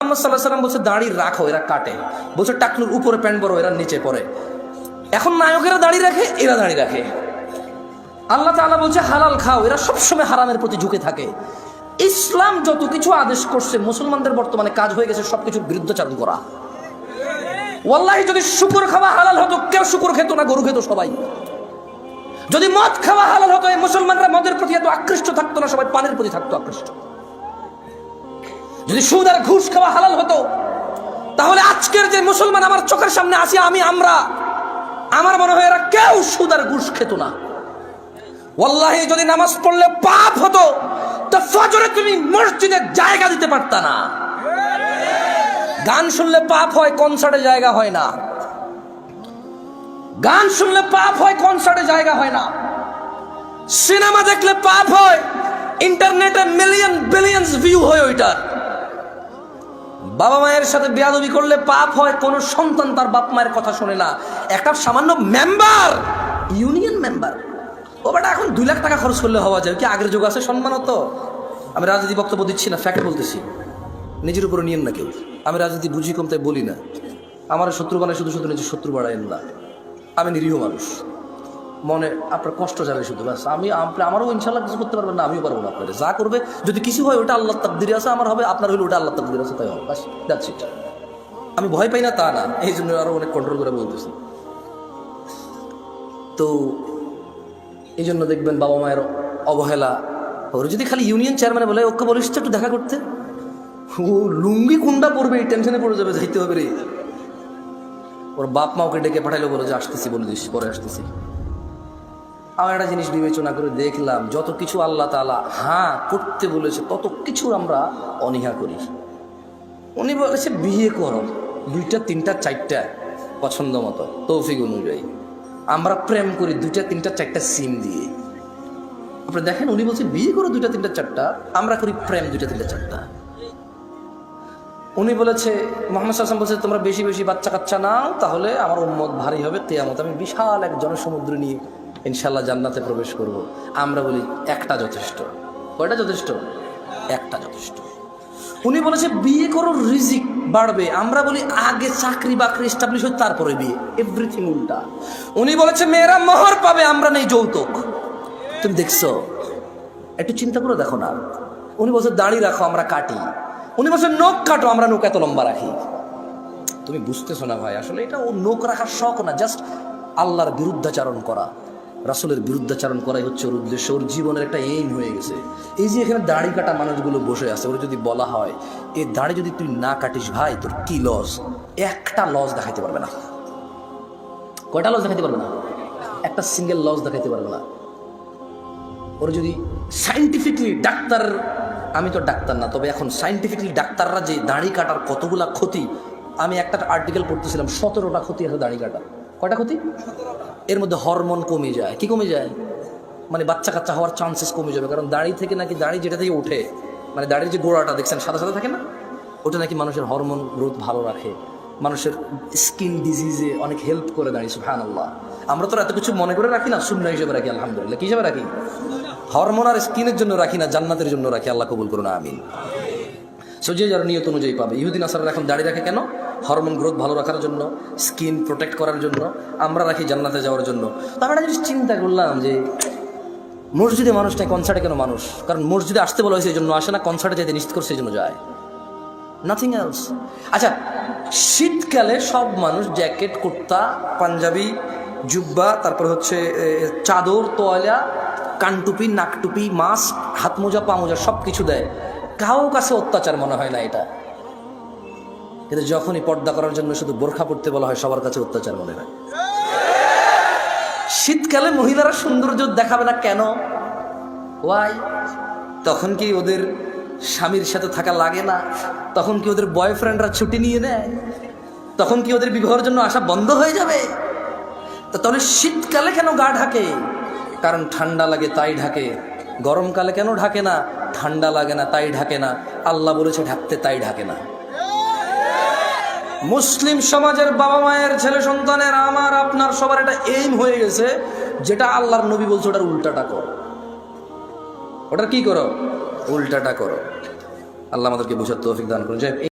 মুহাম্মদ সাল্লাল্লাহু আলাইহি ওয়াসাল্লাম বলছে দাড়ি রাখো, এরা কাটে। বলছে টাকনুর উপরে প্যান্ট বড়, এরা নিচে পড়ে। এখন নায়কেরা দাড়ি রাখে, এরা দাড়ি রাখে। আল্লাহ তাআলা বলছে হালাল খাও, এরা সবসময় হারামের প্রতি ঝুঁকে থাকে। ইসলাম যত কিছু আদেশ করছে, মুসলমানদের বর্তমানে কাজ হয়ে গেছে সবকিছুর বিরুদ্ধাচরণ করা। ওয়াল্লাহি যদি শুকর খাওয়া হালাল হতো, কেউ শুকর খেত না, গরু খেত সবাই। যদি মদ খাওয়া হালাল হতো, এই মুসলমানরা মদের প্রতি এত আকৃষ্ট থাকতো না, সবাই পানের প্রতি থাকতো আকৃষ্ট। যদি সুদ আর ঘুষ খাওয়া হালাল হতো, তাহলে আজকের যে মুসলমান আমার চোখের সামনে আসি, আমার মনে হয় এরা কেউ সুদ আর ঘুষ খেত না। ওয়াল্লাহি যদি নামাজ পড়লে পাপ হতো, তো ফজরে তুমি মসজিদে জায়গা দিতে পারতা না। গান শুনলে পাপ হয়, কনসার্টে জায়গা হয় না। গান শুনলে পাপ হয়, কনসার্টে জায়গা হয় না। সিনেমা দেখলে পাপ হয়, ইন্টারনেটে মিলিয়ন বিলিয়নস ভিউ হয় ওইটার। বাবা মায়ের সাথে বেয়াদবি করলে পাপ হয়, কোন সন্তান তার বাপ মায়ের কথা শোনে না। একটা সামান্য মেম্বার, ইউনিয়ন মেম্বার, ও বেটা এখন 2 লাখ টাকা খরচ করলে হওয়া যায় কি? আগের যুগ আছে সম্মান হতো। আমি রাজনীতি বক্তব্য দিচ্ছি না, ফ্যাক্ট বলতেছি, নিজের উপরে নিয়েন না কেউ। আমি রাজনীতি বুঝি কম, তাই বলি না। আমার শত্রু বানায় শুধু শুধু নিজের শত্রু বাড়ায়েন না। আমি নিরীহ মানুষ, মনে আপনার কষ্ট যাবে শুধু, ব্যাস। আমারও ইনশাল্লাহ কিছু করতে পারবেন না, আমিও পারবো না। আপনার যা করবে, যদি কিছু হয় ওটা আল্লাহর তাকদীরে আছে, আমার হবে, আপনার হলে ওটা আল্লাহর তাকদীরে আছে, তাই হবে, ব্যাস, দ্যাটস ইট। আমি ভয় পাই না তা না, এই জন্য আরো অনেক কন্ট্রোল করে বলতেছি। তো এই জন্য দেখবেন বাবা মায়ের অবহেলা। ওর যদি খালি ইউনিয়ন চেয়ারম্যানে বলে ওকে বলিস তো একটু দেখা করতে, ও লুঙ্গি কুন্ডা পড়বে, এই টেনশনে পড়ে যাবে, যাইতে হবে রে। ওর বাপ মা ওকে ডেকে পাঠাইলো, বলে যে আসতেছি, বলে দিস পরে আসতেছি। আমার একটা জিনিস বিবেচনা করে দেখলাম, যত কিছু আল্লাহ তাআলা হ্যাঁ করতে বলেছে, তত কিছু আমরা অনীহা করি। উনি বলেছে বিয়ে করো, 2টা 3টা 4টা পছন্দ মতো, তৌফিক অনুযায়ী। আমরা প্রেম করি 2টা 3টা 4টা সিম দিয়ে। আপনি দেখেন, উনি বলছে বিয়ে করো 2টা 3টা 4টা, আমরা করি প্রেম 2টা 3টা 4টা। উনি বলেছে, মুহাম্মদ সাল্লাল্লাহু আলাইহি ওয়াসাল্লাম বলছে তোমরা বেশি বেশি বাচ্চা কাচ্চা নাও, তাহলে আমার উম্মত ভারী হবে, কিয়ামত আমি বিশাল এক জনসমুদ্র নিয়ে ইনশাল্লাহ জান্নাতে প্রবেশ করব। আমরা বলি একটা যথেষ্ট। কয়টা যথেষ্ট? একটা যথেষ্ট। উনি বলেছে বিয়ে করো রিজিক বাড়বে, আমরা বলি আগে চাকরি বাকরি এস্টাবলিশ হয় তারপরে বিয়ে। এভরিথিং উল্টা। উনি বলেছে মেয়েরা মোহর পাবে, আমরা নেই যৌতুক। তুমি দেখছো? একটু চিন্তা করে দেখো না। উনি বলছে দাড়ি রাখো, আমরা কাটি। উনি বলছে নখ কাটো, আমরা নখ এত লম্বা রাখি। তুমি বুঝতেছো না ভাই, আসলে এটা ও নখ রাখার শখ না, জাস্ট আল্লাহর বিরুদ্ধাচারণ করা, রাসূলের বিরুদ্ধাচারণ করাই হচ্ছে ওর উদ্দেশ্য। ওর জীবনের একটা এইম হয়ে গেছে। এই যে এখানে দাড়ি কাটা মানুষগুলো বসে আছে, ওর যদি বলা হয় এই দাড়ি যদি তুই না কাটিস ভাই, তোর কি লস? একটা লস দেখাইতে পারবে না। কয়টা লস দেখাইতে পারবে না? একটা সিঙ্গেল লস দেখাইতে পারবে না। ওর যদি সাইন্টিফিকলি ডাক্তার, আমি তো ডাক্তার না, তবে এখন সাইন্টিফিকলি ডাক্তাররা যে দাড়ি কাটার কতগুলা ক্ষতি, আমি একটা আর্টিকেল পড়তেছিলাম, 17টা ক্ষতি আছে দাড়ি কাটা। কয়টা ক্ষতি? এর মধ্যে হরমোন কমে যায়। কি কমে যায়? মানে বাচ্চা কাচ্চা হওয়ার চান্সেস কমে যাবে। কারণ দাড়ি থেকে নাকি, দাড়ি যেটা থেকে ওঠে, মানে দাড়ির যে গোড়াটা দেখছেন সাদা সাদা থাকে না, ওটা নাকি মানুষের হরমোন গ্রোথ ভালো রাখে, মানুষের স্কিন ডিজিজে অনেক হেল্প করে দাঁড়িয়ে। সুবহানাল্লাহ। আমরা তো এত কিছু মনে করে রাখি না, সুন্নাহ হিসেবে রাখি। আলহামদুলিল্লাহ। কি হিসেবে রাখি? হরমোন আর স্কিনের জন্য রাখি না, জান্নাতের জন্য রাখি। আল্লাহ কবুল করুন, আমিন। সো যে যার নিয়ত অনুযায়ী পাবে। ইহুদি নাসারারা এখন দাড়ি রাখে কেন? হরমোন গ্রোথ ভালো রাখার জন্য, স্কিন প্রোটেক্ট করার জন্য। আমরা রাখি জান্নাতে যাওয়ার জন্য। তো আমি একটা জিনিস চিন্তা করলাম যে মসজিদে মানুষ নাই, কনসার্টে কেন মানুষ? কারণ মসজিদে আসতে বলা হয়েছে এই জন্য আসে না, কনসার্টে যেতে নিশ্চিত করছে এই জন্য যায়, নাথিং এলস। আচ্ছা, শীতকালে সব মানুষ জ্যাকেট, কুর্তা, পাঞ্জাবি, জুব্বা, তারপর হচ্ছে চাদর, তোয়ালা, কানটুপি, নাকটুপি, মাস্ক, হাত মোজা, পা মোজা সব কিছু দেয়। কারো কাছে অত্যাচার মনে হয় না এটা। কিন্তু যখনই পর্দা করার জন্য শুধু বোরখা পড়তে বলা হয়, সবার কাছে অত্যাচার মনে হয়। শীতকালে মহিলারা সৌন্দর্য দেখাবে না কেন? ওয়াই? তখন কি ওদের স্বামীর সাথে থাকা লাগে না? তখন কি ওদের বয়ফ্রেন্ডরা ছুটি নিয়ে নেয়? তখন কি ওদের বিবাহের জন্য আসা বন্ধ হয়ে যাবে? তাহলে শীতকালে কেন গা ঢাকে? কারণ ঠান্ডা লাগে তাই ঢাকে। গরমকালে কেন ঢাকে না? ঠান্ডা লাগে না তাই ঢাকে না। আল্লাহ বলেছে ঢাকতে, তাই ঢাকে না। মুসলিম সমাজের বাবা মায়ের, ছেলে সন্তানের, আমার আপনার সবার এটা এইম হয়ে গেছে, যেটা আল্লাহর নবী বলছে ওটার উল্টাটা করো। ওটার কি করো? উল্টাটা করো। আল্লাহ আমাদেরকে বুঝার তৌফিক দান করুন।